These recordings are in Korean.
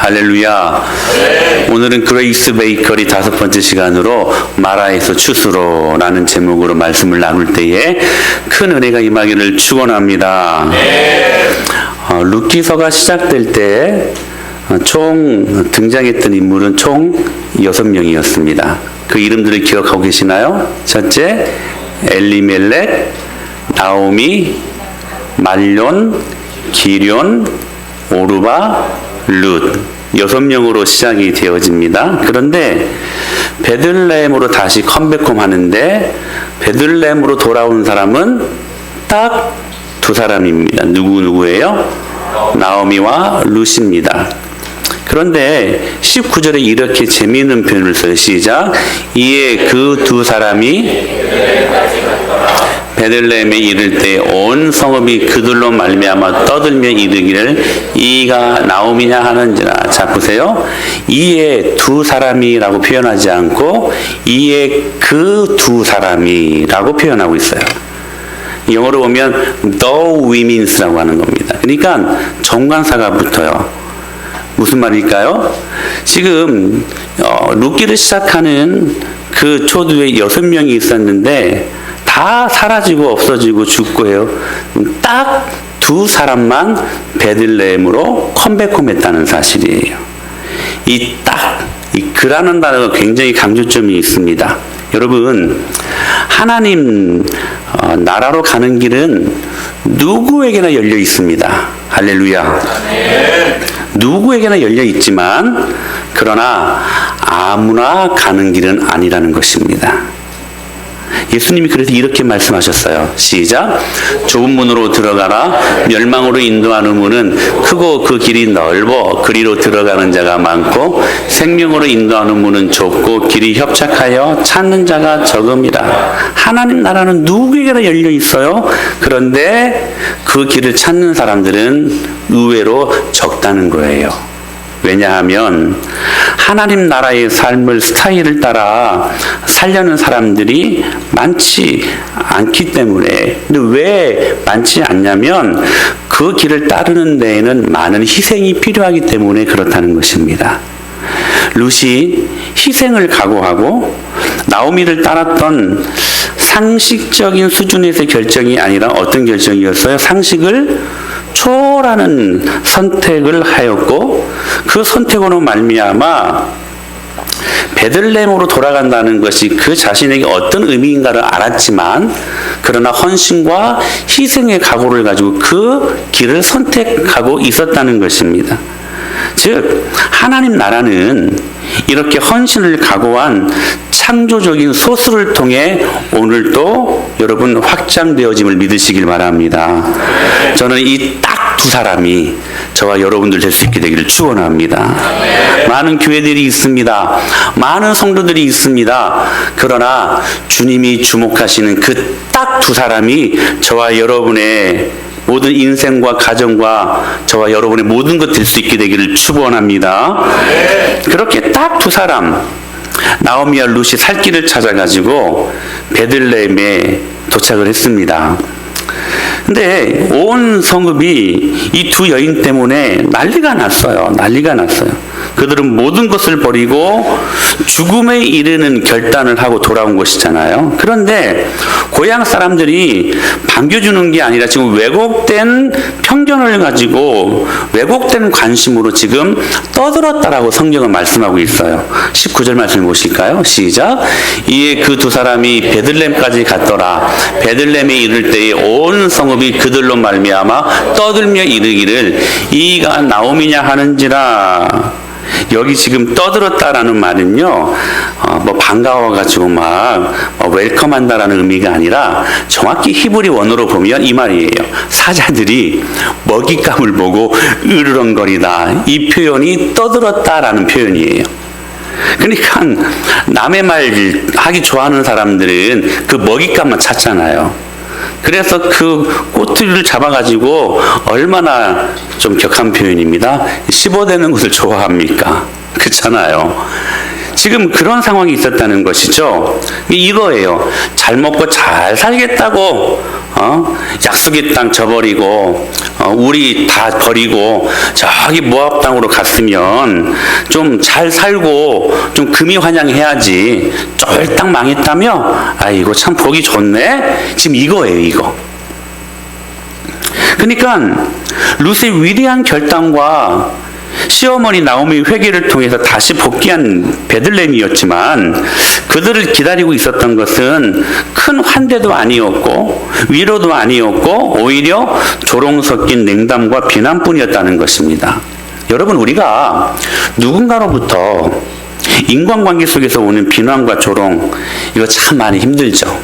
할렐루야. 네. 오늘은 그레이스 베이커리 5번째 시간으로 마라에서 추수로라는 제목으로 말씀을 나눌 때에 큰 은혜가 임하기를 축원합니다. 네. 루키서가 시작될 때 총 등장했던 인물은 총 6명이었습니다. 그 이름들을 기억하고 계시나요? 첫째, 엘리멜렉, 나오미, 말론, 기럨, 오르바, 룻 6명으로 시작이 되어집니다. 그런데 베들레헴으로 다시 컴백홈 하는데 베들레헴으로 돌아온 사람은 딱 2사람입니다. 누구예요? 나오미와 룻입니다. 그런데 19절에 이렇게 재미있는 표현을 써요. 시작. 이에 그 2사람이 베들레헴에 이를 때 온 성읍이 그들로 말미암아 떠들며 이르기를 이가 나오미냐 하는지라. 자 보세요. 이에 2사람이라고 표현하지 않고 이에 그 2사람이라고 표현하고 있어요. 영어로 보면 the womens라고 하는 겁니다. 그러니까 정관사가 붙어요. 무슨 말일까요? 지금 룻기를 시작하는 그 초두에 6명이 있었는데 다 사라지고 없어지고 죽고 해요. 딱 2사람만 베들레헴으로 컴백홈 했다는 사실이에요. 이 그라는 단어가 굉장히 강조점이 있습니다. 여러분, 하나님 나라로 가는 길은 누구에게나 열려 있습니다. 할렐루야. 누구에게나 열려 있지만 그러나 아무나 가는 길은 아니라는 것입니다. 예수님이 그래서 이렇게 말씀하셨어요. 시작. 좁은 문으로 들어가라. 멸망으로 인도하는 문은 크고 그 길이 넓어 그리로 들어가는 자가 많고 생명으로 인도하는 문은 좁고 길이 협착하여 찾는 자가 적음이라. 하나님 나라는 누구에게나 열려 있어요. 그런데 그 길을 찾는 사람들은 의외로 적다는 거예요. 왜냐하면 하나님 나라의 삶을 스타일을 따라 살려는 사람들이 많지 않기 때문에. 근데 왜 많지 않냐면 그 길을 따르는 데에는 많은 희생이 필요하기 때문에 그렇다는 것입니다. 룻이 희생을 각오하고 나오미를 따랐던 상식적인 수준에서의 결정이 아니라 어떤 결정이었어요? 상식을 초월하는 선택을 하였고 그 선택으로 말미암아 베들레헴으로 돌아간다는 것이 그 자신에게 어떤 의미인가를 알았지만 그러나 헌신과 희생의 각오를 가지고 그 길을 선택하고 있었다는 것입니다. 즉 하나님 나라는 이렇게 헌신을 각오한 창조적인 소수를 통해 오늘도 여러분 확장되어짐을 믿으시길 바랍니다. 저는 이 딱 2사람이 저와 여러분들 될 수 있게 되기를 축원합니다. 많은 교회들이 있습니다. 많은 성도들이 있습니다. 그러나 주님이 주목하시는 그 딱 2사람이 저와 여러분의 모든 인생과 가정과 저와 여러분의 모든 것 될 수 있게 되기를 축원합니다. 그렇게 딱 2사람 나오미와 룻이 살 길을 찾아가지고 베들레헴에 도착을 했습니다. 근데 온 성읍이 이 2 여인 때문에 난리가 났어요. 그들은 모든 것을 버리고 죽음에 이르는 결단을 하고 돌아온 것이잖아요. 그런데 고향 사람들이 반겨주는 게 아니라 지금 왜곡된 편견을 가지고 왜곡된 관심으로 지금 떠들었다라고 성경은 말씀하고 있어요. 19절 말씀 보실까요? 시작. 이에 그 2사람이 베들레헴까지 갔더라. 베들레헴에 이를 때에 온 성읍이 그들로 말미암아 떠들며 이르기를 이가 나오미냐 하는지라. 여기 지금 떠들었다라는 말은요, 반가워가지고 웰컴한다라는 의미가 아니라 정확히 히브리 원어로 보면 이 말이에요. 사자들이 먹잇감을 보고 으르렁거리다. 이 표현이 떠들었다라는 표현이에요. 그러니까 남의 말 하기 좋아하는 사람들은 그 먹잇감만 찾잖아요. 그래서 그 꼬투리를 잡아가지고 얼마나 좀 격한 표현입니다. 씹어대는 것을 좋아합니까? 그렇잖아요. 지금 그런 상황이 있었다는 것이죠. 이거예요. 잘 먹고 잘 살겠다고 약속의 땅 저버리고 우리 다 버리고 저기 모압 땅으로 갔으면 좀 잘 살고 좀 금이 환영해야지. 쫄딱 망했다며? 아이고 참 보기 좋네. 지금 이거예요, 이거. 그러니까 룻의 위대한 결단과 시어머니 나오미 회개를 통해서 다시 복귀한 베들레헴이었지만 그들을 기다리고 있었던 것은 큰 환대도 아니었고 위로도 아니었고 오히려 조롱 섞인 냉담과 비난뿐이었다는 것입니다. 여러분, 우리가 누군가로부터 인간관계 속에서 오는 비난과 조롱, 이거 참 많이 힘들죠.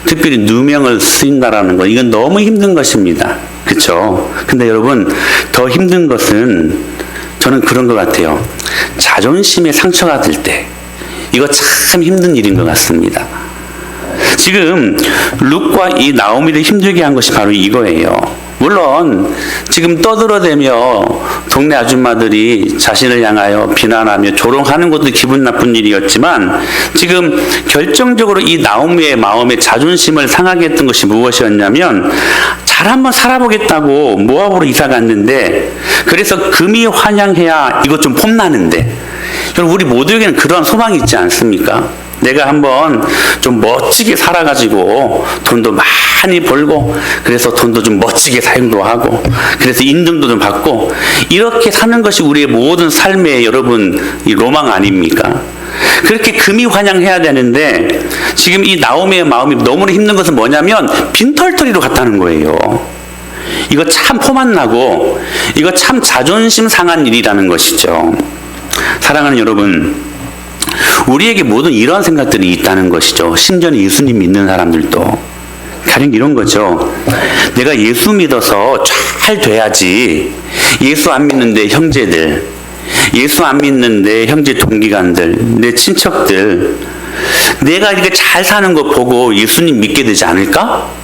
특별히 누명을 쓰인다라는 거, 이건 너무 힘든 것입니다. 그렇죠? 근데 여러분, 더 힘든 것은 저는 그런 것 같아요. 자존심에 상처가 들 때, 이거 참 힘든 일인 것 같습니다. 지금 룻과 이 나오미를 힘들게 한 것이 바로 이거예요. 물론 지금 떠들어대며 동네 아줌마들이 자신을 향하여 비난하며 조롱하는 것도 기분 나쁜 일이었지만 지금 결정적으로 이 나오미의 마음에 자존심을 상하게 했던 것이 무엇이었냐면, 잘 한번 살아보겠다고 모압으로 이사 갔는데 그래서 금이 환영해야 이것 좀 폼나는데, 여러분 우리 모두에게는 그러한 소망이 있지 않습니까? 내가 한번 좀 멋지게 살아가지고 돈도 많이 벌고 그래서 돈도 좀 멋지게 사용도 하고 그래서 인정도 좀 받고 이렇게 사는 것이 우리의 모든 삶의 여러분 이 로망 아닙니까? 그렇게 금이 환영해야 되는데 지금 이 나오미의 마음이 너무나 힘든 것은 뭐냐면 빈털터리로 갔다는 거예요. 이거 참 포만 나고 이거 참 자존심 상한 일이라는 것이죠. 사랑하는 여러분, 우리에게 모든 이러한 생각들이 있다는 것이죠. 심지어 예수님 믿는 사람들도 가령 이런 거죠. 내가 예수 믿어서 잘 돼야지. 예수 안 믿는데 형제들, 예수 안 믿는데 형제 동기간들, 내 친척들, 내가 이렇게 잘 사는 거 보고 예수님 믿게 되지 않을까?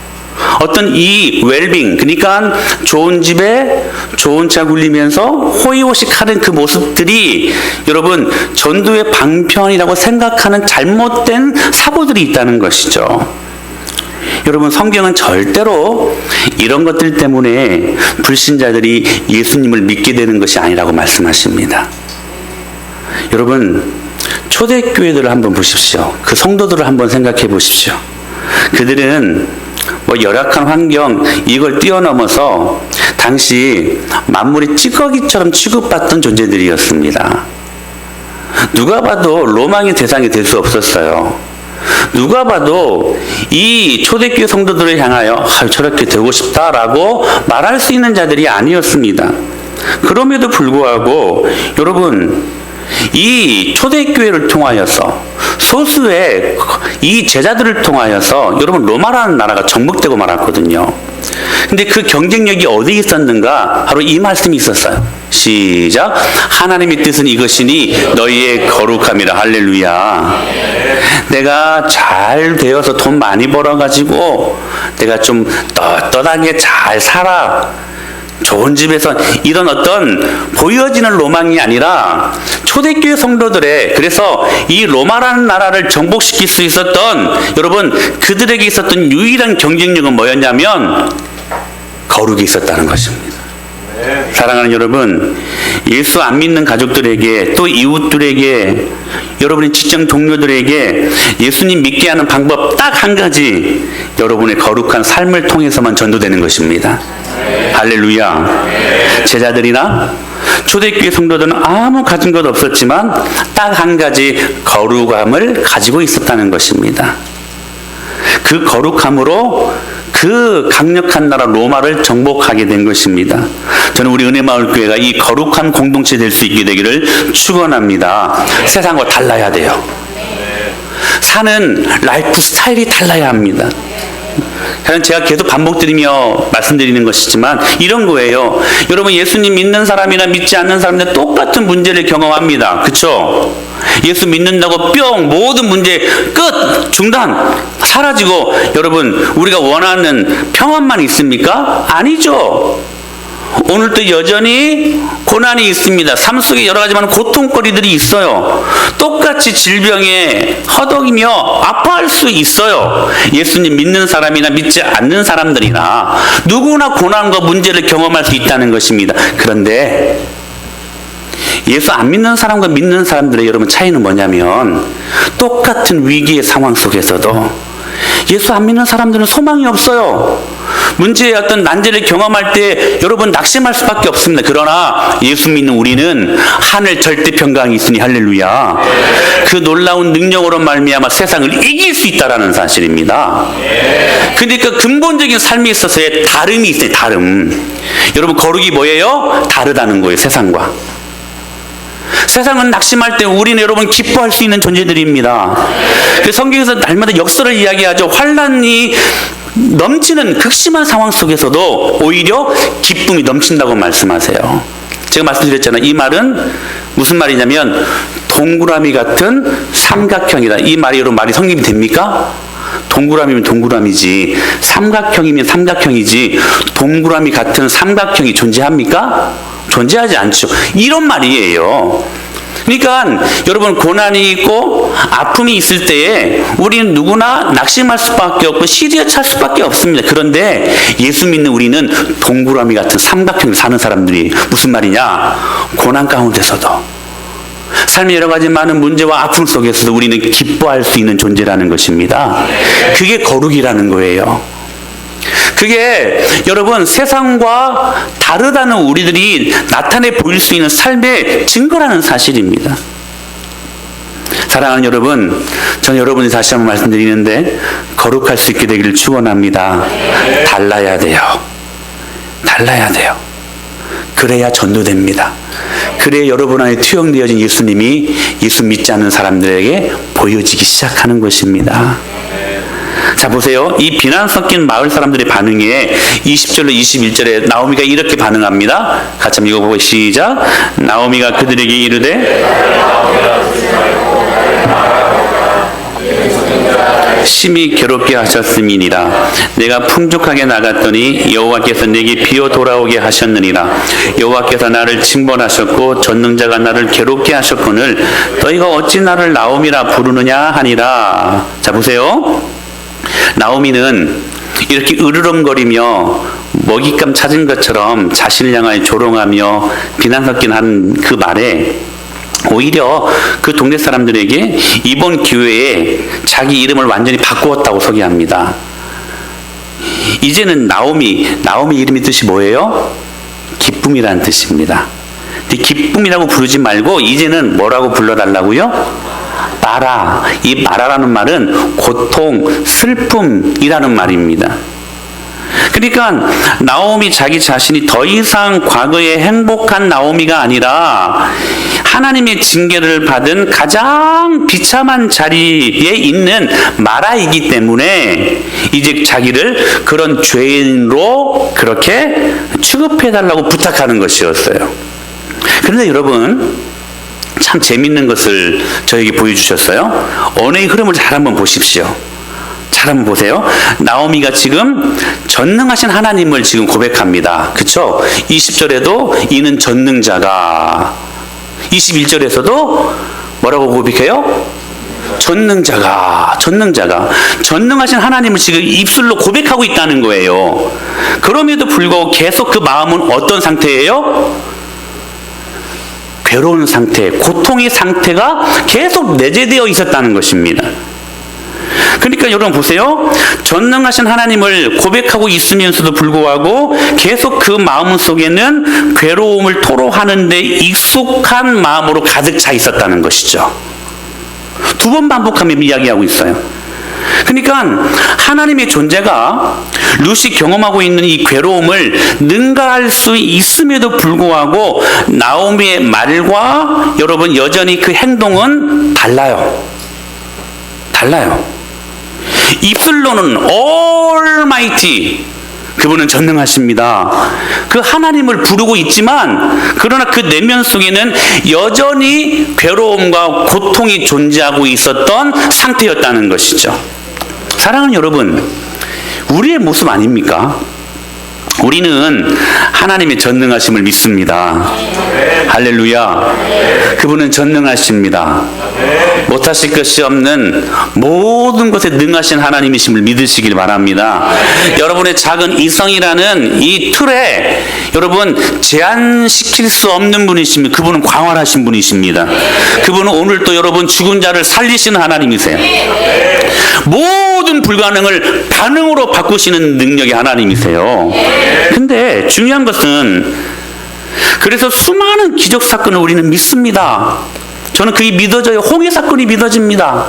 어떤 이 웰빙, 그러니까 좋은 집에 좋은 차 굴리면서 호의호식하는 그 모습들이 여러분 전도의 방편이라고 생각하는 잘못된 사고들이 있다는 것이죠. 여러분, 성경은 절대로 이런 것들 때문에 불신자들이 예수님을 믿게 되는 것이 아니라고 말씀하십니다. 여러분, 초대교회들을 한번 보십시오. 그 성도들을 한번 생각해 보십시오. 그들은 열악한 환경 이걸 뛰어넘어서 당시 만물이 찌꺼기처럼 취급받던 존재들이었습니다. 누가 봐도 로망의 대상이 될 수 없었어요. 누가 봐도 이 초대교회 성도들을 향하여 저렇게 되고 싶다라고 말할 수 있는 자들이 아니었습니다. 그럼에도 불구하고 여러분, 이 초대교회를 통하여서 소수의 이 제자들을 통하여서 여러분 로마라는 나라가 정복되고 말았거든요. 근데 그 경쟁력이 어디에 있었는가? 바로 이 말씀이 있었어요. 시작. 하나님의 뜻은 이것이니 너희의 거룩함이라. 할렐루야. 내가 잘 되어서 돈 많이 벌어가지고 내가 좀 떳떳하게 잘 살아, 좋은 집에서, 이런 어떤 보여지는 로망이 아니라 초대교회 성도들의, 그래서 이 로마라는 나라를 정복시킬 수 있었던 여러분 그들에게 있었던 유일한 경쟁력은 뭐였냐면 거룩이 있었다는 것입니다. 사랑하는 여러분, 예수 안 믿는 가족들에게, 또 이웃들에게, 여러분의 직장 동료들에게 예수님 믿게 하는 방법 딱 한 가지, 여러분의 거룩한 삶을 통해서만 전도되는 것입니다. 할렐루야. 제자들이나 초대교회 성도들은 아무 가진 것 없었지만 딱 한 가지 거룩함을 가지고 있었다는 것입니다. 그 거룩함으로 그 강력한 나라 로마를 정복하게 된 것입니다. 저는 우리 은혜마을교회가 이 거룩한 공동체 될 수 있게 되기를 축원합니다. 세상과 달라야 돼요. 사는 라이프 스타일이 달라야 합니다. 제가 계속 반복드리며 말씀드리는 것이지만 이런 거예요. 여러분, 예수님 믿는 사람이나 믿지 않는 사람들 똑같은 문제를 경험합니다. 그렇죠? 예수 믿는다고 뿅 모든 문제 끝 중단 사라지고 여러분 우리가 원하는 평안만 있습니까? 아니죠. 오늘도 여전히 고난이 있습니다. 삶 속에 여러 가지 많은 고통거리들이 있어요. 똑같이 질병에 허덕이며 아파할 수 있어요. 예수님 믿는 사람이나 믿지 않는 사람들이나 누구나 고난과 문제를 경험할 수 있다는 것입니다. 그런데 예수 안 믿는 사람과 믿는 사람들의 여러분 차이는 뭐냐면, 똑같은 위기의 상황 속에서도 예수 안 믿는 사람들은 소망이 없어요. 문제의 어떤 난제를 경험할 때 여러분 낙심할 수밖에 없습니다. 그러나 예수 믿는 우리는 하늘 절대 평강이 있으니 할렐루야. 그 놀라운 능력으로 말미암아 세상을 이길 수 있다라는 사실입니다. 그러니까 근본적인 삶에 있어서의 다름이 있어요. 다름. 여러분 거룩이 뭐예요? 다르다는 거예요. 세상과. 세상은 낙심할 때 우리는 여러분 기뻐할 수 있는 존재들입니다. 성경에서 날마다 역설을 이야기하죠. 환난이 넘치는 극심한 상황 속에서도 오히려 기쁨이 넘친다고 말씀하세요. 제가 말씀드렸잖아요. 이 말은 무슨 말이냐면 동그라미 같은 삼각형이다. 이 말이 여러분 말이 성립이 됩니까? 동그라미면 동그라미지, 삼각형이면 삼각형이지, 동그라미 같은 삼각형이 존재합니까? 존재하지 않죠. 이런 말이에요. 그러니까 여러분 고난이 있고 아픔이 있을 때에 우리는 누구나 낙심할 수밖에 없고 시리에 찰 수밖에 없습니다. 그런데 예수 믿는 우리는 동그라미 같은 삼각형을 사는 사람들이 무슨 말이냐? 고난 가운데서도 삶의 여러 가지 많은 문제와 아픔 속에서도 우리는 기뻐할 수 있는 존재라는 것입니다. 그게 거룩이라는 거예요. 그게 여러분 세상과 다르다는 우리들이 나타내 보일 수 있는 삶의 증거라는 사실입니다. 사랑하는 여러분, 저는 여러분이 다시 한번 말씀드리는데 거룩할 수 있게 되기를 축원합니다. 달라야 돼요. 달라야 돼요. 그래야 전도됩니다. 그래야 여러분 안에 투영되어진 예수님이 예수 믿지 않는 사람들에게 보여지기 시작하는 것입니다. 자 보세요. 이 비난 섞인 마을 사람들의 반응에 20절로 21절에 나오미가 이렇게 반응합니다. 같이 한번 읽어보고 시작. 나오미가 그들에게 이르되 심히 괴롭게 하셨음이니라. 내가 풍족하게 나갔더니 여호와께서 내게 비어 돌아오게 하셨느니라. 여호와께서 나를 징벌하셨고 전능자가 나를 괴롭게 하셨거늘 너희가 어찌 나를 나오미라 부르느냐 하니라. 자 보세요. 나오미는 이렇게 으르렁거리며 먹잇감 찾은 것처럼 자신을 향하여 조롱하며 비난 섞인 한 그 말에 오히려 그 동네 사람들에게 이번 기회에 자기 이름을 완전히 바꾸었다고 소개합니다. 이제는 나오미 이름의 뜻이 뭐예요? 기쁨이라는 뜻입니다. 근데 기쁨이라고 부르지 말고 이제는 뭐라고 불러달라고요? 마라. 이 마라라는 말은 고통, 슬픔이라는 말입니다. 그러니까 나오미 자기 자신이 더 이상 과거의 행복한 나오미가 아니라 하나님의 징계를 받은 가장 비참한 자리에 있는 마라이기 때문에 이제 자기를 그런 죄인으로 그렇게 취급해달라고 부탁하는 것이었어요. 그런데 여러분 참 재밌는 것을 저에게 보여주셨어요. 언어의 흐름을 잘 한번 보십시오. 잘 한번 보세요. 나오미가 지금 전능하신 하나님을 지금 고백합니다. 그쵸? 20절에도 이는 전능자가, 21절에서도 뭐라고 고백해요? 전능자가 전능하신 하나님을 지금 입술로 고백하고 있다는 거예요. 그럼에도 불구하고 계속 그 마음은 어떤 상태예요? 괴로운 상태, 고통의 상태가 계속 내재되어 있었다는 것입니다. 그러니까 여러분 보세요. 전능하신 하나님을 고백하고 있으면서도 불구하고 계속 그 마음 속에는 괴로움을 토로하는 데 익숙한 마음으로 가득 차 있었다는 것이죠. 두 번 반복하며 이야기하고 있어요. 그러니까 하나님의 존재가 루시 경험하고 있는 이 괴로움을 능가할 수 있음에도 불구하고 나오미의 말과 여러분 여전히 그 행동은 달라요. 입술로는 Almighty, 그분은 전능하십니다. 그 하나님을 부르고 있지만 그러나 그 내면 속에는 여전히 괴로움과 고통이 존재하고 있었던 상태였다는 것이죠. 사랑하는 여러분, 우리의 모습 아닙니까? 우리는 하나님의 전능하심을 믿습니다. 할렐루야. 그분은 전능하십니다. 못하실 것이 없는 모든 것에 능하신 하나님이심을 믿으시길 바랍니다. 여러분의 작은 이성이라는 이 틀에 여러분 제한시킬 수 없는 분이십니다. 그분은 광활하신 분이십니다. 그분은 오늘 또 여러분 죽은 자를 살리시는 하나님이세요. 모든 불가능을 가능으로 바꾸시는 능력의 하나님이세요. 근데 중요한 것은 그래서 수많은 기적 사건을 우리는 믿습니다. 저는 그게 믿어져요. 홍해 사건이 믿어집니다.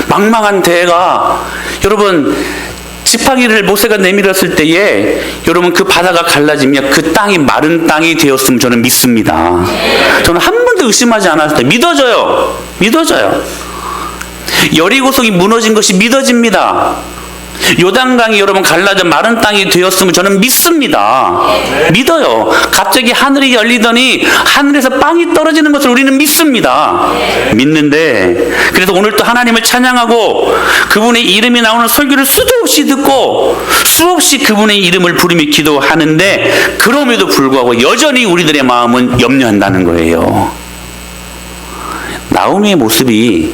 망망한 대가 여러분 지팡이를 모세가 내밀었을 때에 여러분 그 바다가 갈라지며 그 땅이 마른 땅이 되었으면 저는 믿습니다. 저는 한 번도 의심하지 않았어요. 믿어져요. 믿어져요. 여리고성이 무너진 것이 믿어집니다. 요단강이 여러분 갈라져 마른 땅이 되었으면 저는 믿습니다. 믿어요. 갑자기 하늘이 열리더니 하늘에서 빵이 떨어지는 것을 우리는 믿습니다. 믿는데 그래서 오늘 또 하나님을 찬양하고 그분의 이름이 나오는 설교를 수도 없이 듣고 수없이 그분의 이름을 부르며 기도하는데 그럼에도 불구하고 여전히 우리들의 마음은 염려한다는 거예요. 나오미의 모습이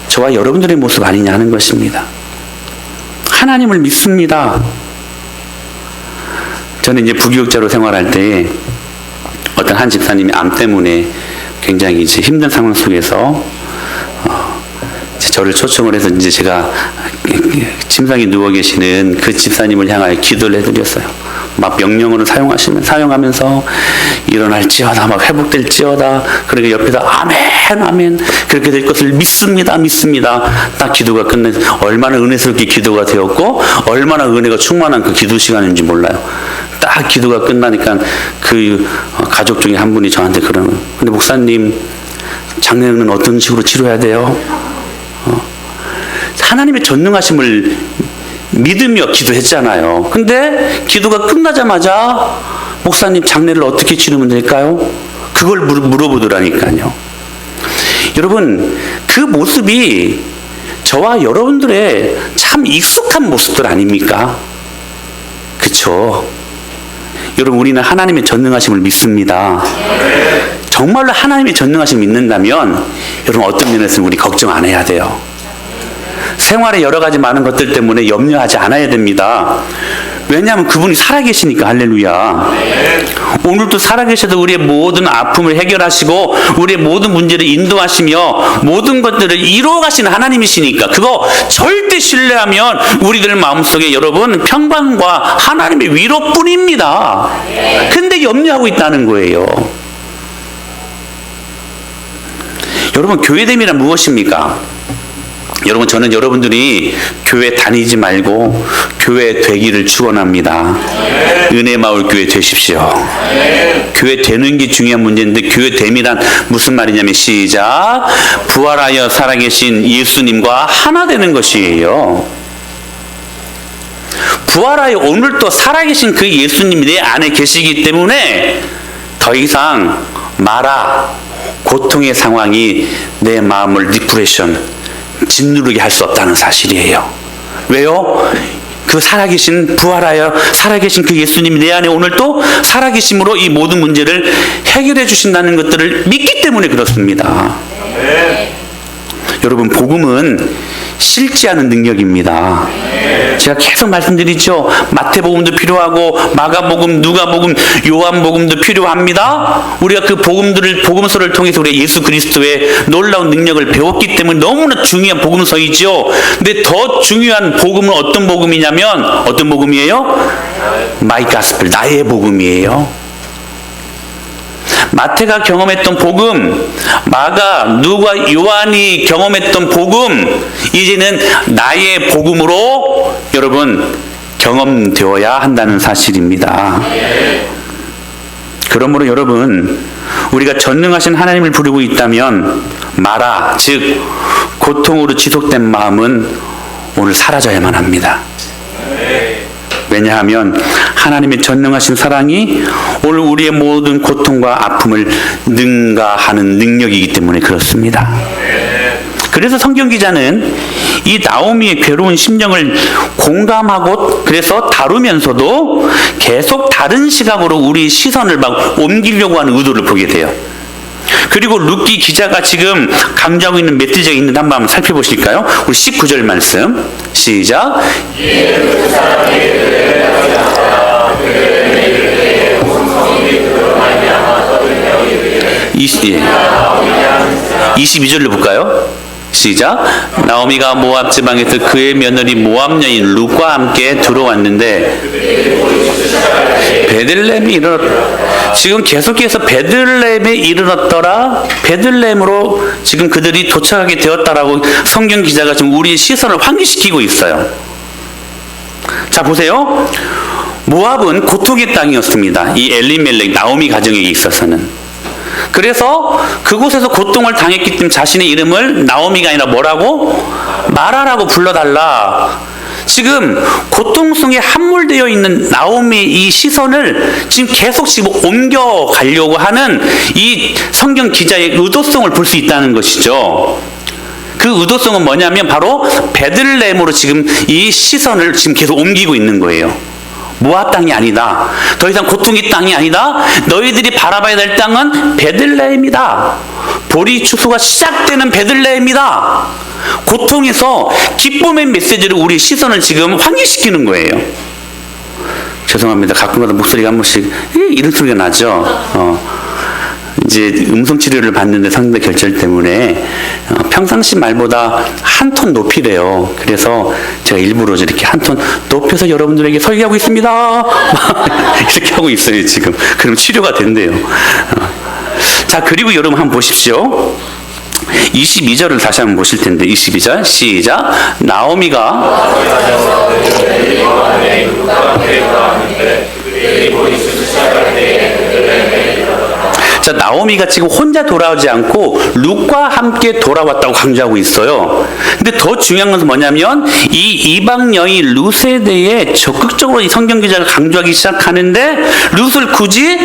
저와 여러분들의 모습 아니냐 하는 것입니다. 하나님을 믿습니다. 저는 이제 부교육자로 생활할 때 어떤 한 집사님이 암 때문에 굉장히 이제 힘든 상황 속에서 저를 초청을 해서 이제 제가 침상에 누워 계시는 그 집사님을 향하여 기도를 해드렸어요. 막 명령어를 사용하면서 일어날지어다, 막 회복될지어다. 그러니까 옆에서 아멘, 아멘. 그렇게 될 것을 믿습니다, 믿습니다. 딱 기도가 끝나서 얼마나 은혜스럽게 기도가 되었고 얼마나 은혜가 충만한 그 기도 시간인지 몰라요. 딱 기도가 끝나니까 그 가족 중에 한 분이 저한테 그러는 거예요. 근데 목사님, 장례는 어떤 식으로 치료해야 돼요? 하나님의 전능하심을 믿으며 기도했잖아요. 근데 기도가 끝나자마자 목사님 장례를 어떻게 치르면 될까요? 그걸 물어보더라니까요. 여러분 그 모습이 저와 여러분들의 참 익숙한 모습들 아닙니까? 그쵸? 여러분 우리는 하나님의 전능하심을 믿습니다. 정말로 하나님의 전능하심을 믿는다면 여러분 어떤 면에서는 우리 걱정 안 해야 돼요. 생활에 여러 가지 많은 것들 때문에 염려하지 않아야 됩니다. 왜냐하면 그분이 살아계시니까. 할렐루야. 오늘도 살아계셔도 우리의 모든 아픔을 해결하시고 우리의 모든 문제를 인도하시며 모든 것들을 이루어 가시는 하나님이시니까 그거 절대 신뢰하면 우리들 마음속에 여러분 평강과 하나님의 위로뿐입니다. 근데 염려하고 있다는 거예요. 여러분 교회됨이란 무엇입니까? 여러분 저는 여러분들이 교회 다니지 말고 교회 되기를 축원합니다. 은혜마을 교회 되십시오. 교회 되는 게 중요한 문제인데 교회 됨이란 무슨 말이냐면 시작. 부활하여 살아계신 예수님과 하나 되는 것이에요. 부활하여 오늘 또 살아계신 그 예수님이 내 안에 계시기 때문에 더 이상 마라 고통의 상황이 내 마음을 디프레션 짓누르게 할 수 없다는 사실이에요. 왜요? 그 살아계신 부활하여 살아계신 그 예수님이 내 안에 오늘 또 살아계심으로 이 모든 문제를 해결해 주신다는 것들을 믿기 때문에 그렇습니다. 여러분 복음은 실제하는 능력입니다. 제가 계속 말씀드리죠. 마태복음도 필요하고 마가복음, 누가복음, 요한복음도 필요합니다. 우리가 그 복음서를 통해서 우리 예수 그리스도의 놀라운 능력을 배웠기 때문에 너무나 중요한 복음서이죠. 근데 더 중요한 복음은 어떤 복음이냐면 어떤 복음이에요? My Gospel, 나의 복음이에요. 마태가 경험했던 복음, 마가, 누가, 요한이 경험했던 복음, 이제는 나의 복음으로 여러분 경험되어야 한다는 사실입니다. 그러므로 여러분 우리가 전능하신 하나님을 부르고 있다면 마라, 즉 고통으로 지속된 마음은 오늘 사라져야만 합니다. 왜냐하면 하나님의 전능하신 사랑이 오늘 우리의 모든 고통과 아픔을 능가하는 능력이기 때문에 그렇습니다. 그래서 성경 기자는 이 나오미의 괴로운 심정을 공감하고 그래서 다루면서도 계속 다른 시각으로 우리 시선을 막 옮기려고 하는 의도를 보게 돼요. 그리고 룻기 기자가 지금 강조하고 있는 메시지가 있는데 한번 살펴보실까요? 우리 19절 말씀 시작. 예. 22절로 볼까요? 시작. 나오미가 모압 지방에서 그의 며느리 모압 여인 룻과 함께 들어왔는데 베들레헴에 이르렀. 지금 계속해서 베들레헴에 이르렀더라. 베들레헴으로 지금 그들이 도착하게 되었다라고 성경 기자가 지금 우리의 시선을 환기시키고 있어요. 자 보세요. 모압은 고통의 땅이었습니다. 이 엘리멜렉 나오미 가정에게 있어서는. 그래서 그곳에서 고통을 당했기 때문에 자신의 이름을 나오미가 아니라 뭐라고? 마라라고 불러달라. 지금 고통 속에 함몰되어 있는 나오미의 이 시선을 지금 계속 지금 옮겨가려고 하는 이 성경 기자의 의도성을 볼 수 있다는 것이죠. 그 의도성은 뭐냐면 바로 베들레헴으로 지금 이 시선을 지금 계속 옮기고 있는 거예요. 모압 땅이 아니다. 더 이상 고통의 땅이 아니다. 너희들이 바라봐야 될 땅은 베들레헴이다. 보리 추수가 시작되는 베들레헴이다. 고통에서 기쁨의 메시지를 우리 시선을 지금 환기시키는 거예요. 죄송합니다. 가끔가다 목소리가 한 번씩 이런 소리가 나죠. 이제 음성 치료를 받는데 상대 결절 때문에 평상시 말보다 한 톤 높이래요. 그래서 제가 일부러 이렇게 한 톤 높여서 여러분들에게 설계하고 있습니다. 이렇게 하고 있어요 지금. 그럼 치료가 된대요. 자 그리고 여러분 한번 보십시오. 22절을 다시 한번 보실 텐데 22절 시작. 나오미가 자, 나오미가 지금 혼자 돌아오지 않고 룻과 함께 돌아왔다고 강조하고 있어요. 근데 더 중요한 것은 뭐냐면 이 이방 여인 룻에 대해 적극적으로 이 성경 기자가 강조하기 시작하는데 룻을 굳이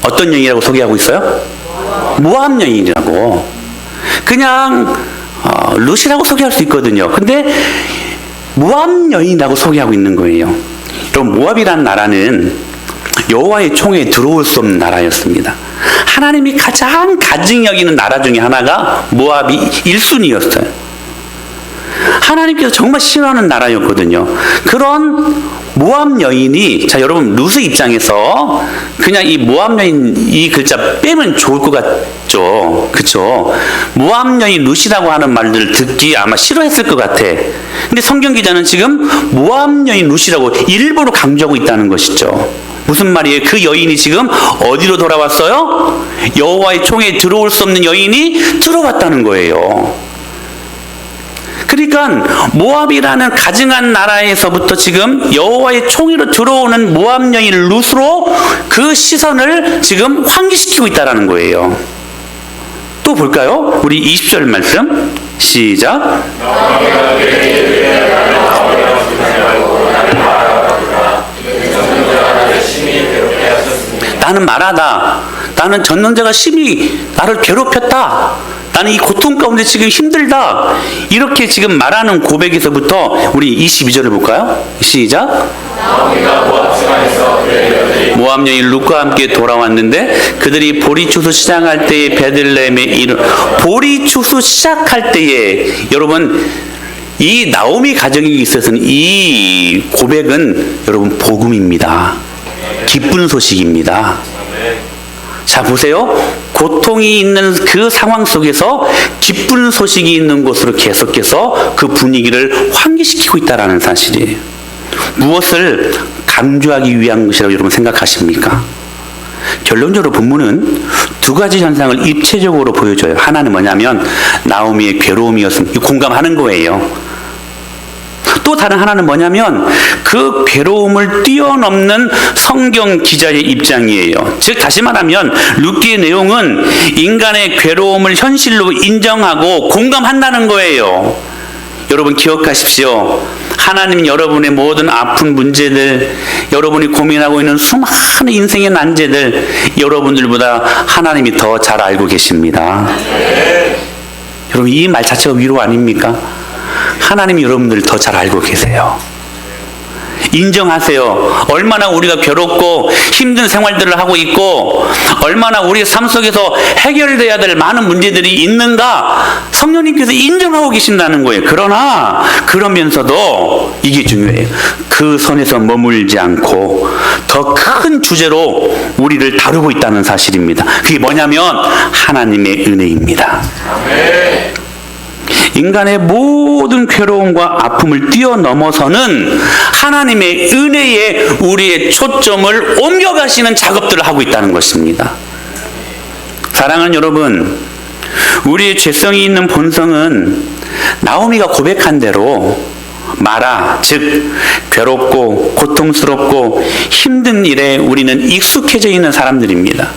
어떤 여인이라고 소개하고 있어요? 모압 여인이라고. 그냥 룻이라고 소개할 수 있거든요. 근데 모압 여인이라고 소개하고 있는 거예요. 여러분 모압이라는 나라는 여호와의 총에 들어올 수 없는 나라였습니다. 하나님이 가장 가증히 여기는 나라 중에 하나가 모압이 1순위였어요. 하나님께서 정말 싫어하는 나라였거든요. 그런 모압 여인이 자 여러분 룻의 입장에서 그냥 이 모압 여인 이 글자 빼면 좋을 것 같죠. 그렇죠? 모압 여인 룻이라고 하는 말들을 듣기 아마 싫어했을 것 같아. 근데 성경 기자는 지금 모압 여인 룻이라고 일부러 강조하고 있다는 것이죠. 무슨 말이에요? 그 여인이 지금 어디로 돌아왔어요? 여호와의 총에 들어올 수 없는 여인이 들어왔다는 거예요. 그러니까 모압이라는 가증한 나라에서부터 지금 여호와의 총회로 들어오는 모압 여인 룻으로 그 시선을 지금 환기시키고 있다는 거예요. 또 볼까요? 우리 20절 말씀 시작. 나는 말하다. 나는 전능자가 심히 나를 괴롭혔다. 나는 이 고통 가운데 지금 힘들다. 이렇게 지금 말하는 고백에서부터 우리 22절을 볼까요? 시작. 모압 여인 룻과 함께 돌아왔는데 그들이 보리 추수 시작할 때에 베들레헴에 보리 추수 시작할 때에 여러분 이 나오미 가정에 있어서는 이 고백은 여러분 복음입니다. 기쁜 소식입니다. 자 보세요. 고통이 있는 그 상황 속에서 기쁜 소식이 있는 곳으로 계속해서 그 분위기를 환기시키고 있다는 사실이에요. 무엇을 강조하기 위한 것이라고 여러분 생각하십니까? 결론적으로 본문은 두 가지 현상을 입체적으로 보여줘요. 하나는 뭐냐면 나오미의 괴로움이었습니다. 공감하는 거예요. 또 다른 하나는 뭐냐면 그 괴로움을 뛰어넘는 성경 기자의 입장이에요. 즉 다시 말하면 룻기의 내용은 인간의 괴로움을 현실로 인정하고 공감한다는 거예요. 여러분 기억하십시오. 하나님 여러분의 모든 아픈 문제들, 여러분이 고민하고 있는 수많은 인생의 난제들 여러분들보다 하나님이 더 잘 알고 계십니다. 여러분, 이 말 자체가 위로 아닙니까? 하나님이 여러분들을 더 잘 알고 계세요. 인정하세요. 얼마나 우리가 괴롭고 힘든 생활들을 하고 있고 얼마나 우리 삶 속에서 해결돼야 될 많은 문제들이 있는가 성령님께서 인정하고 계신다는 거예요. 그러면서도 이게 중요해요. 그 선에서 머물지 않고 더 큰 주제로 우리를 다루고 있다는 사실입니다. 그게 뭐냐면 하나님의 은혜입니다. 아멘. 인간의 모든 괴로움과 아픔을 뛰어넘어서는 하나님의 은혜에 우리의 초점을 옮겨가시는 작업들을 하고 있다는 것입니다. 사랑하는 여러분, 우리의 죄성이 있는 본성은 나오미가 고백한 대로 마라, 즉 괴롭고 고통스럽고 힘든 일에 우리는 익숙해져 있는 사람들입니다.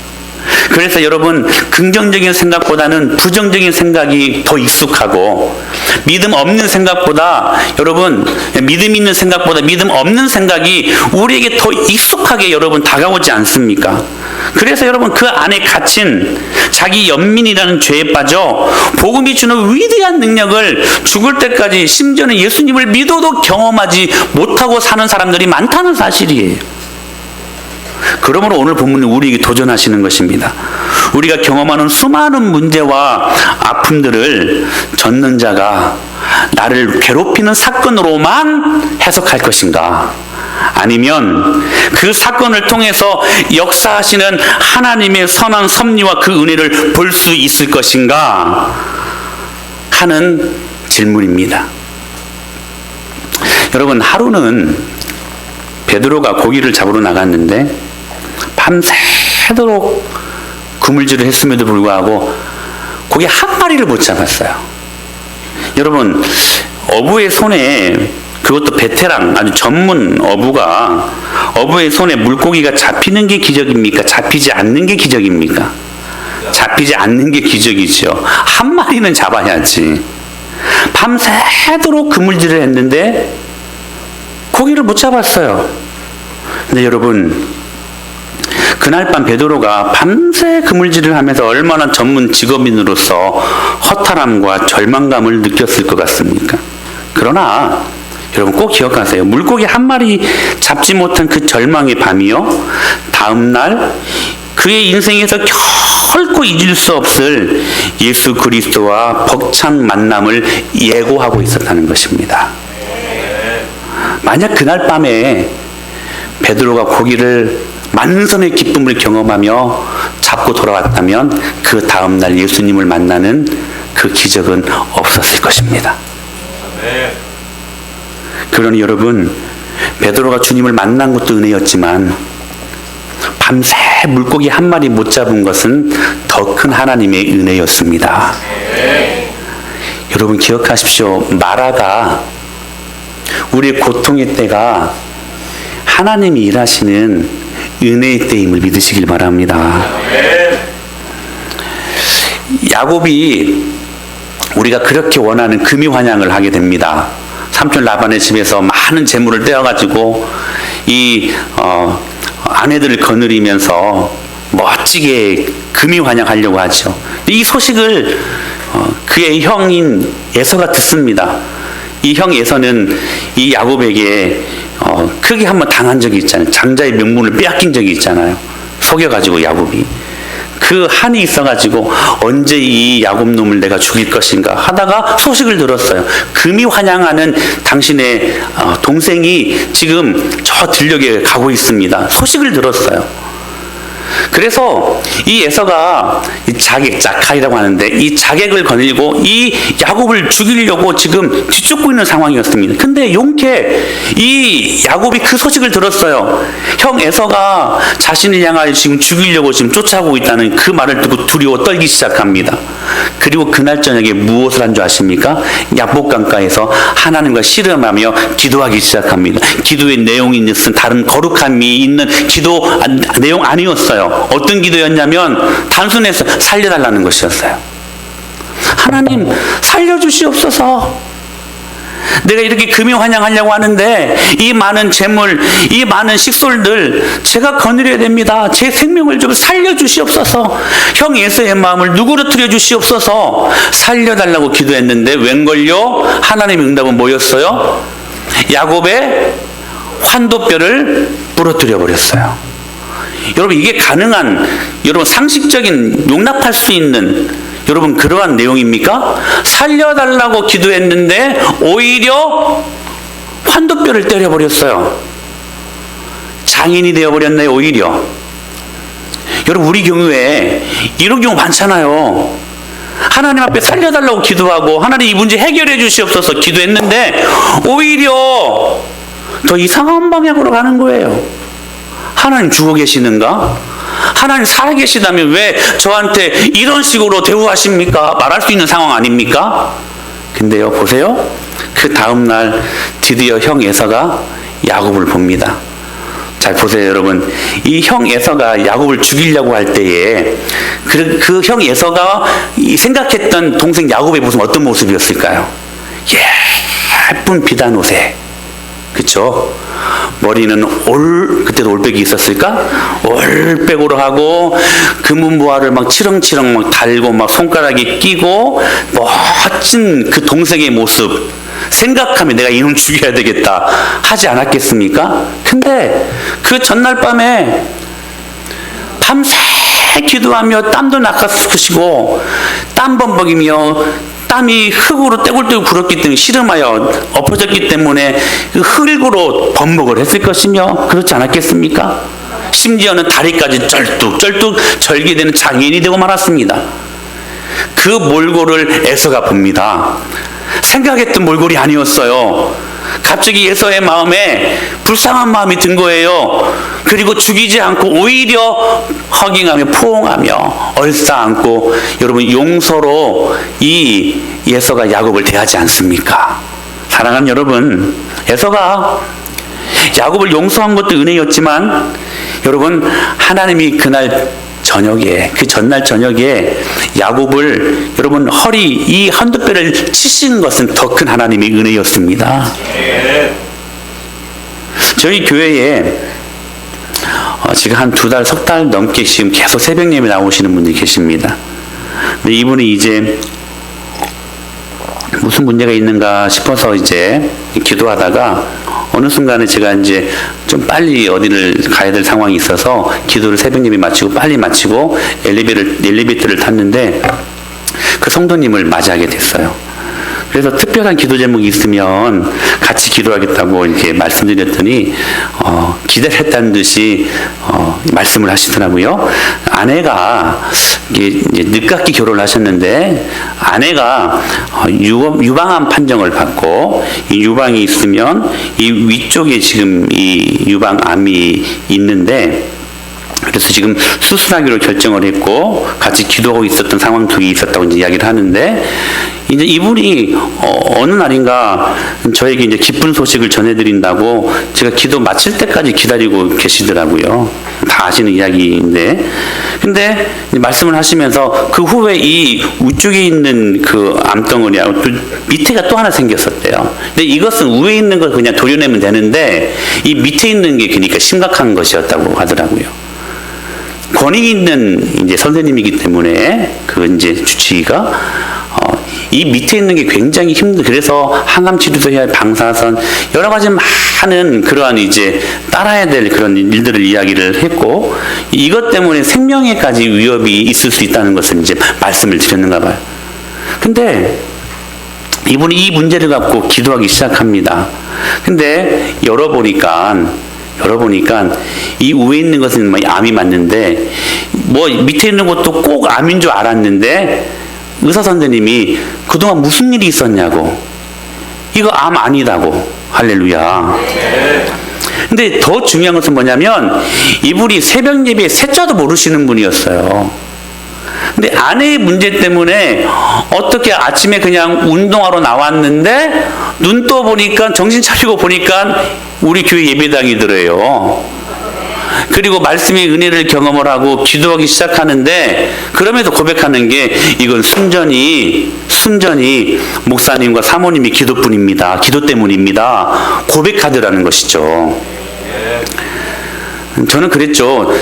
그래서 여러분, 긍정적인 생각보다는 부정적인 생각이 더 익숙하고 믿음 없는 생각보다 여러분 믿음 있는 생각보다 믿음 없는 생각이 우리에게 더 익숙하게 여러분 다가오지 않습니까? 그래서 여러분 그 안에 갇힌 자기 연민이라는 죄에 빠져 복음이 주는 위대한 능력을 죽을 때까지 심지어는 예수님을 믿어도 경험하지 못하고 사는 사람들이 많다는 사실이에요. 그러므로 오늘 본문은 우리에게 도전하시는 것입니다. 우리가 경험하는 수많은 문제와 아픔들을 젓는 자가 나를 괴롭히는 사건으로만 해석할 것인가? 아니면 그 사건을 통해서 역사하시는 하나님의 선한 섭리와 그 은혜를 볼 수 있을 것인가? 하는 질문입니다. 여러분, 하루는 베드로가 고기를 잡으러 나갔는데 밤새도록 그물질을 했음에도 불구하고 고기 한 마리를 못 잡았어요. 여러분, 어부의 손에, 그것도 베테랑 아주 전문 어부가 어부의 손에 물고기가 잡히는 게 기적입니까? 잡히지 않는 게 기적입니까? 잡히지 않는 게 기적이죠. 한 마리는 잡아야지. 밤새도록 그물질을 했는데 고기를 못 잡았어요. 근데 여러분, 그날 밤 베드로가 밤새 그물질을 하면서 얼마나 전문 직업인으로서 허탈함과 절망감을 느꼈을 것 같습니까? 그러나 여러분 꼭 기억하세요. 물고기 한 마리 잡지 못한 그 절망의 밤이요, 다음 날 그의 인생에서 결코 잊을 수 없을 예수 그리스도와 벅찬 만남을 예고하고 있었다는 것입니다. 만약 그날 밤에 베드로가 고기를 만선의 기쁨을 경험하며 잡고 돌아왔다면 그 다음날 예수님을 만나는 그 기적은 없었을 것입니다. 그러니 여러분, 베드로가 주님을 만난 것도 은혜였지만 밤새 물고기 한 마리 못 잡은 것은 더 큰 하나님의 은혜였습니다. 여러분 기억하십시오. 마라가 우리의 고통의 때가 하나님이 일하시는 은혜의 때임을 믿으시길 바랍니다. 야곱이 우리가 그렇게 원하는 금이환양을 하게 됩니다. 삼촌 라반의 집에서 많은 재물을 떼어가지고 이 아내들을 거느리면서 멋지게 금이환양하려고 하죠. 이 소식을 그의 형인 에서가 듣습니다. 이 형 에서는 이 야곱에게 크게 한번 당한 적이 있잖아요. 장자의 명분을 빼앗긴 적이 있잖아요. 속여가지고 야곱이. 그 한이 있어가지고 언제 이 야곱 놈을 내가 죽일 것인가 하다가 소식을 들었어요. 금이 환양하는 당신의 동생이 지금 저 들녘에 가고 있습니다. 소식을 들었어요. 그래서 이 에서가 이 자객, 자칼이라고 하는데 이 자객을 거느리고 이 야곱을 죽이려고 지금 뒤쫓고 있는 상황이었습니다. 근데 용케 이 야곱이 그 소식을 들었어요. 형 에서가 자신을 향하여 지금 죽이려고 지금 쫓아오고 있다는 그 말을 듣고 두려워 떨기 시작합니다. 그리고 그날 저녁에 무엇을 한 줄 아십니까? 야복강가에서 하나님과 씨름하며 기도하기 시작합니다. 기도의 내용이 있는 다른 거룩함이 있는 기도 내용 아니었어요. 어떤 기도였냐면 단순해서 살려달라는 것이었어요. 하나님 살려주시옵소서. 내가 이렇게 금이환영하려고 하는데 이 많은 재물, 이 많은 식솔들 제가 거느려야 됩니다. 제 생명을 좀 살려주시옵소서. 형 에서의 마음을 누구로뜨려 주시옵소서. 살려달라고 기도했는데 웬걸요? 하나님의 응답은 뭐였어요? 야곱의 환도뼈를 부러뜨려 버렸어요. 여러분, 이게 가능한, 여러분 상식적인 용납할 수 있는 여러분 그러한 내용입니까? 살려달라고 기도했는데 오히려 환도뼈를 때려버렸어요. 장인이 되어버렸네요. 오히려. 여러분, 우리 경우에 이런 경우 많잖아요. 하나님 앞에 살려달라고 기도하고 하나님 이 문제 해결해 주시옵소서 기도했는데 오히려 더 이상한 방향으로 가는 거예요. 하나님 죽어 계시는가? 하나님 살아계시다면 왜 저한테 이런 식으로 대우하십니까? 말할 수 있는 상황 아닙니까? 근데요, 보세요. 그 다음날 드디어 형 에서가 야곱을 봅니다. 잘 보세요, 여러분. 이 형 에서가 야곱을 죽이려고 할 때에 그 형 에서가 생각했던 동생 야곱의 모습은 어떤 모습이었을까요? 예쁜 비단 옷에, 그쵸? 머리는 그때도 올백이 있었을까? 올백으로 하고 금은보화를 막 치렁치렁 막 달고 막 손가락에 끼고 멋진 그 동생의 모습 생각하면 내가 이놈 죽여야 되겠다 하지 않았겠습니까? 근데 그 전날 밤에 밤새 기도하며 땀도 낚아쓰시고 땀 범벅이며 땀이 흙으로 떼굴떼굴 굴었기 때문에 시름하여 엎어졌기 때문에 그 흙으로 범벅을 했을 것이며 그렇지 않았겠습니까? 심지어는 다리까지 쩔뚝쩔뚝 절개되는 장인이 되고 말았습니다. 그 몰골을 에서가 봅니다. 생각했던 몰골이 아니었어요. 갑자기 에서의 마음에 불쌍한 마음이 든 거예요. 그리고 죽이지 않고 오히려 허깅하며 포옹하며 얼싸안고, 여러분 용서로 이 에서가 야곱을 대하지 않습니까? 사랑하는 여러분, 에서가 야곱을 용서한 것도 은혜였지만 여러분, 하나님이 그날 저녁에, 그 전날 저녁에 야곱을 여러분 이 한두뼈를 치신 것은 더 큰 하나님의 은혜였습니다. 저희 교회에 지금 한 2달, 3달 넘게 지금 계속 새벽 예배 나오시는 분들이 계십니다. 근데 이분이 이제 무슨 문제가 있는가 싶어서 이제 기도하다가 어느 순간에 제가 이제 좀 빨리 어디를 가야 될 상황이 있어서 기도를 새벽 예배 마치고 빨리 마치고 엘리베이터를 탔는데 그 성도님을 맞이하게 됐어요. 그래서 특별한 기도 제목이 있으면 같이 기도하겠다고 이렇게 말씀드렸더니 기다렸다는 듯이 말씀을 하시더라고요. 아내가 이제 늦깎이 결혼을 하셨는데 아내가 유방암 판정을 받고 이 유방이 있으면 이 위쪽에 지금 이 유방암이 있는데, 그래서 지금 수술하기로 결정을 했고 같이 기도하고 있었던 상황 속에 있었다고 이제 이야기를 하는데, 이제 이분이 어느 날인가 저에게 이제 기쁜 소식을 전해드린다고 제가 기도 마칠 때까지 기다리고 계시더라고요. 다 아시는 이야기인데, 근데 말씀을 하시면서 그 후에 이 우쪽에 있는 그 암덩어리하고 또 밑에가 또 하나 생겼었대요. 근데 이것은 위에 있는 걸 그냥 도려내면 되는데 이 밑에 있는 게 그러니까 심각한 것이었다고 하더라고요. 권위 있는 이제 선생님이기 때문에 그 이제 주치의가 이 밑에 있는 게 굉장히 그래서 항암 치료도 해야 할 방사선 여러 가지 많은 그러한 이제 따라야 될 그런 일들을 이야기를 했고, 이것 때문에 생명에까지 위협이 있을 수 있다는 것을 이제 말씀을 드렸는가 봐요. 근데 이분이 이 문제를 갖고 기도하기 시작합니다. 근데 열어보니까 이 위에 있는 것은 암이 맞는데 뭐 밑에 있는 것도 꼭 암인 줄 알았는데 의사 선생님이 그동안 무슨 일이 있었냐고, 이거 암 아니다고. 할렐루야. 근데 더 중요한 것은 뭐냐면 이분이 새벽 예배에 세자도 모르시는 분이었어요. 근데 아내의 문제 때문에 어떻게 아침에 그냥 운동하러 나왔는데 눈 떠 보니까, 정신 차리고 보니까 우리 교회 예배당이더래요. 그리고 말씀의 은혜를 경험을 하고 기도하기 시작하는데, 그러면서 고백하는 게 이건 순전히 순전히 목사님과 사모님이 기도뿐입니다. 기도 때문입니다. 고백하더라는 것이죠. 저는 그랬죠.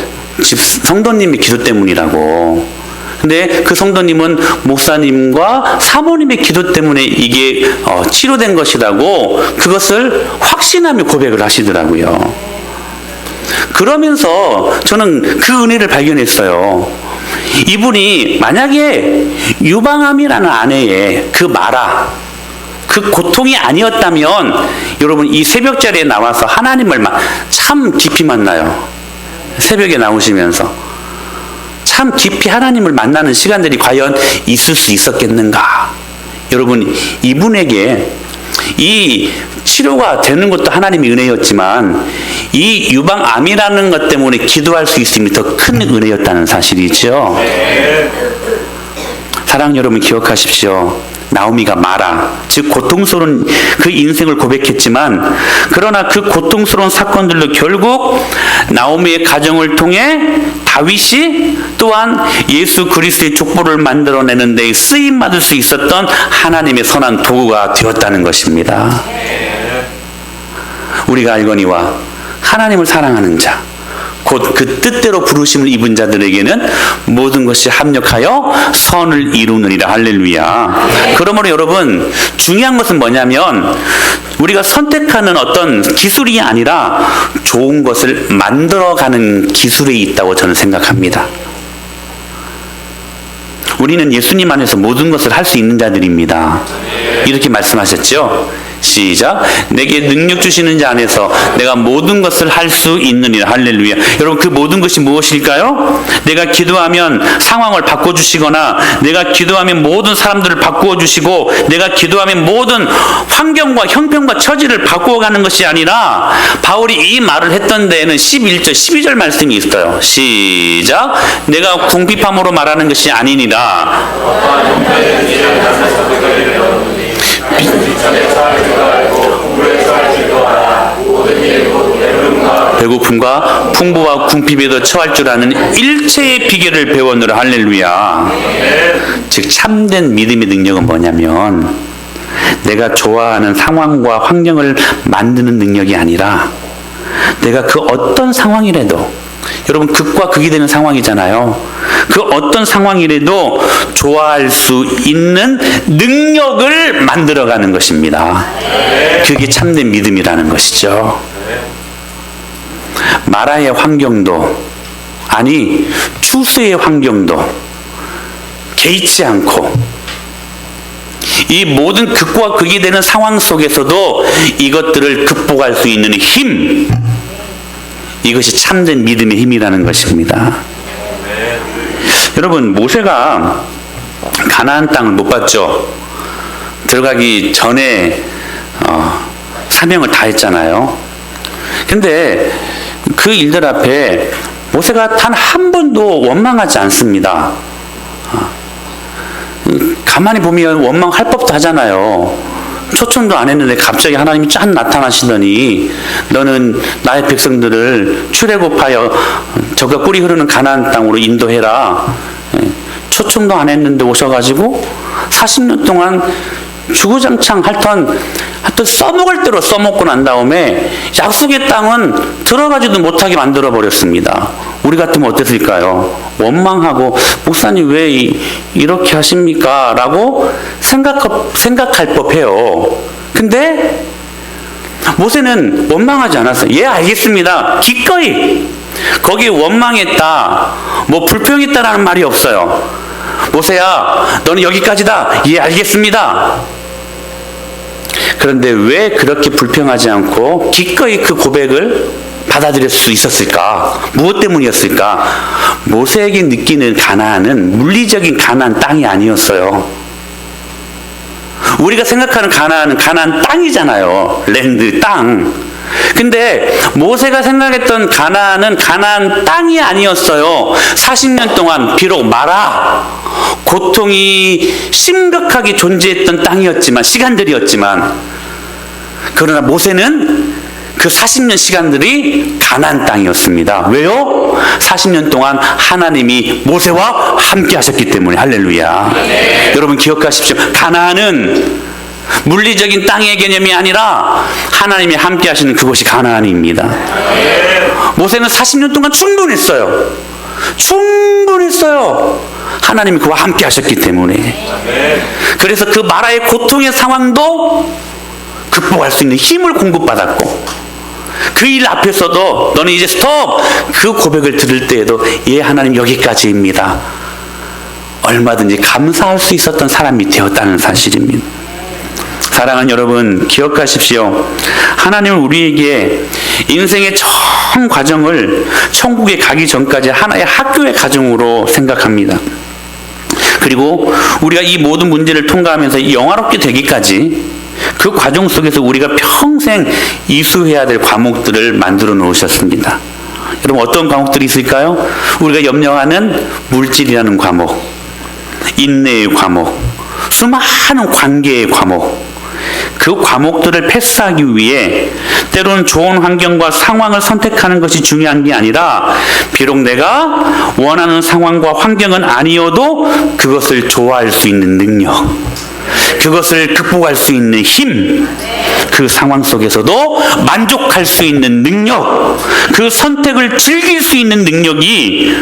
집 성도님이 기도 때문이라고. 근데 그 성도님은 목사님과 사모님의 기도 때문에 이게 치료된 것이라고 그것을 확신하며 고백을 하시더라고요. 그러면서 저는 그 은혜를 발견했어요. 이분이 만약에 유방암이라는 아내의 그 마라, 그 고통이 아니었다면 여러분 이 새벽자리에 나와서 하나님을 참 깊이 만나요. 새벽에 나오시면서 참 깊이 하나님을 만나는 시간들이 과연 있을 수 있었겠는가? 여러분, 이분에게 이 치료가 되는 것도 하나님의 은혜였지만 이 유방암이라는 것 때문에 기도할 수 있음이 더 큰 은혜였다는 사실이죠. 사랑 여러분 기억하십시오. 나오미가 마라, 즉 고통스러운 그 인생을 고백했지만 그러나 그 고통스러운 사건들로 결국 나오미의 가정을 통해 다윗이 또한 예수 그리스도의 족보를 만들어내는 데 쓰임받을 수 있었던 하나님의 선한 도구가 되었다는 것입니다. 우리가 알거니와 하나님을 사랑하는 자, 곧 그 뜻대로 부르심을 입은 자들에게는 모든 것이 합력하여 선을 이루느니라. 할렐루야. 그러므로 여러분 중요한 것은 뭐냐면 우리가 선택하는 어떤 기술이 아니라 좋은 것을 만들어가는 기술이 있다고 저는 생각합니다. 우리는 예수님 안에서 모든 것을 할 수 있는 자들입니다. 이렇게 말씀하셨죠. 시작. 내게 능력 주시는 자 안에서 내가 모든 것을 할 수 있느니라. 할렐루야. 여러분 그 모든 것이 무엇일까요? 내가 기도하면 상황을 바꿔주시거나 내가 기도하면 모든 사람들을 바꾸어 주시고 내가 기도하면 모든 환경과 형편과 처지를 바꾸어가는 것이 아니라 바울이 이 말을 했던 데에는 11절 12절 말씀이 있어요. 시작. 내가 궁핍함으로 말하는 것이 아니니라. 배고픔과 풍부와 궁핍에도 처할 줄 아는 일체의 비결을 배웠노라. 할렐루야. 즉 참된 믿음의 능력은 뭐냐면 내가 좋아하는 상황과 환경을 만드는 능력이 아니라 내가 그 어떤 상황이라도 여러분 극과 극이 되는 상황이잖아요. 그 어떤 상황이라도 좋아할 수 있는 능력을 만들어가는 것입니다. 그게 참된 믿음이라는 것이죠. 마라의 환경도 아니 추수의 환경도 개의치 않고 이 모든 극과 극이 되는 상황 속에서도 이것들을 극복할 수 있는 힘, 이것이 참된 믿음의 힘이라는 것입니다. 여러분 모세가 가나안 땅을 못 봤죠. 들어가기 전에 사명을 다 했잖아요. 근데 그 일들 앞에 모세가 단 한 번도 원망하지 않습니다. 가만히 보면 원망할 법도 하잖아요. 초청도 안 했는데 갑자기 하나님이 짠 나타나시더니 너는 나의 백성들을 출애굽하여 저가 꿀이 흐르는 가나안 땅으로 인도해라. 초청도 안 했는데 오셔가지고 40년 동안 주구장창 하여튼 써먹을 대로 써먹고 난 다음에 약속의 땅은 들어가지도 못하게 만들어 버렸습니다. 우리 같으면 어땠을까요? 원망하고 목사님 왜 이렇게 하십니까? 라고 생각할 법해요. 근데 모세는 원망하지 않았어요. 예, 알겠습니다. 기꺼이 거기에 원망했다, 뭐 불평했다라는 말이 없어요. 모세야, 너는 여기까지다. 예, 알겠습니다. 그런데 왜 그렇게 불평하지 않고 기꺼이 그 고백을 받아들일 수 있었을까? 무엇 때문이었을까? 모세에게 느끼는 가나안은 물리적인 가나안 땅이 아니었어요. 우리가 생각하는 가나안은 가나안 땅이잖아요. 랜드, 땅. 근데 모세가 생각했던 가나안은 가나안 땅이 아니었어요. 40년 동안 비록 마라, 고통이 심각하게 존재했던 땅이었지만, 시간들이었지만, 그러나 모세는 그 40년 시간들이 가나안 땅이었습니다. 왜요? 40년 동안 하나님이 모세와 함께 하셨기 때문에. 할렐루야. 네. 여러분 기억하십시오. 가나안은 물리적인 땅의 개념이 아니라 하나님이 함께 하시는 그곳이 가나안입니다. 네. 모세는 40년 동안 충분했어요. 하나님이 그와 함께 하셨기 때문에. 네. 그래서 그 마라의 고통의 상황도 극복할 수 있는 힘을 공급받았고, 그 일 앞에서도 너는 이제 스톱! 그 고백을 들을 때에도 예 하나님 여기까지입니다. 얼마든지 감사할 수 있었던 사람이 되었다는 사실입니다. 사랑하는 여러분 기억하십시오. 하나님은 우리에게 인생의 전 과정을 천국에 가기 전까지 하나의 학교의 과정으로 생각합니다. 그리고 우리가 이 모든 문제를 통과하면서 영화롭게 되기까지 그 과정 속에서 우리가 평생 이수해야 될 과목들을 만들어 놓으셨습니다. 여러분 어떤 과목들이 있을까요? 우리가 염려하는 물질이라는 과목, 인내의 과목, 수많은 관계의 과목, 그 과목들을 패스하기 위해 때로는 좋은 환경과 상황을 선택하는 것이 중요한 게 아니라 비록 내가 원하는 상황과 환경은 아니어도 그것을 좋아할 수 있는 능력, 그것을 극복할 수 있는 힘, 그 상황 속에서도 만족할 수 있는 능력, 그 선택을 즐길 수 있는 능력이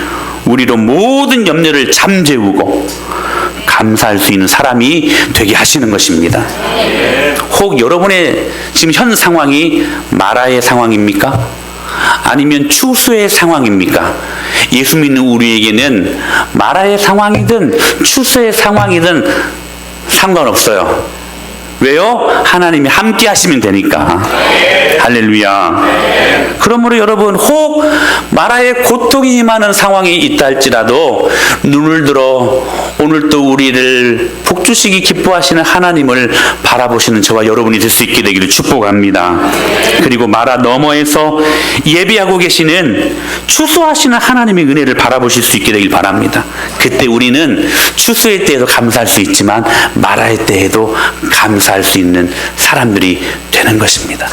우리로 모든 염려를 잠재우고 감사할 수 있는 사람이 되게 하시는 것입니다. 혹 여러분의 지금 현 상황이 마라의 상황입니까? 아니면 추수의 상황입니까? 예수 믿는 우리에게는 마라의 상황이든 추수의 상황이든 상관없어요. 왜요? 하나님이 함께 하시면 되니까. 할렐루야. 그러므로 여러분 혹 마라의 고통이 임하는 상황이 있다 할지라도 눈을 들어 오늘 또 우리를 복주시기 기뻐하시는 하나님을 바라보시는 저와 여러분이 될 수 있게 되기를 축복합니다. 그리고 마라 너머에서 예비하고 계시는 추수하시는 하나님의 은혜를 바라보실 수 있게 되길 바랍니다. 그때 우리는 추수의 때에도 감사할 수 있지만 마라의 때에도 감사할 수 있는 사람들이 되는 것입니다.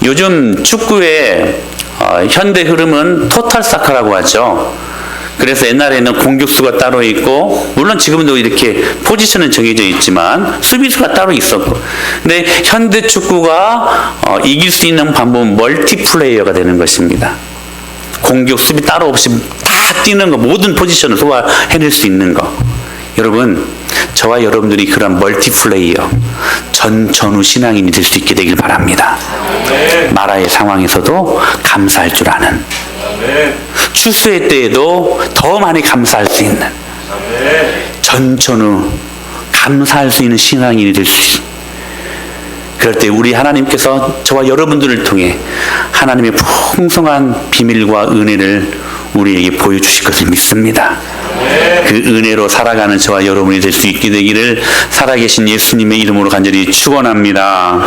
요즘 축구의 현대 흐름은 토탈 사커라고 하죠. 그래서 옛날에는 공격수가 따로 있고, 물론 지금도 이렇게 포지션은 정해져 있지만 수비수가 따로 있었고, 근데 현대 축구가 이길 수 있는 방법은 멀티플레이어가 되는 것입니다. 공격 수비 따로 없이 다 뛰는 거, 모든 포지션을 소화해낼 수 있는 거. 여러분 저와 여러분들이 그런 멀티플레이어 전후 신앙인이 될 수 있게 되길 바랍니다. 마라의 상황에서도 감사할 줄 아는, 추수의 때에도 더 많이 감사할 수 있는, 전후 감사할 수 있는 신앙인이 될 수 있습니다. 그럴 때 우리 하나님께서 저와 여러분들을 통해 하나님의 풍성한 비밀과 은혜를 우리에게 보여주실 것을 믿습니다. 그 은혜로 살아가는 저와 여러분이 될 수 있게 되기를 살아계신 예수님의 이름으로 간절히 축원합니다.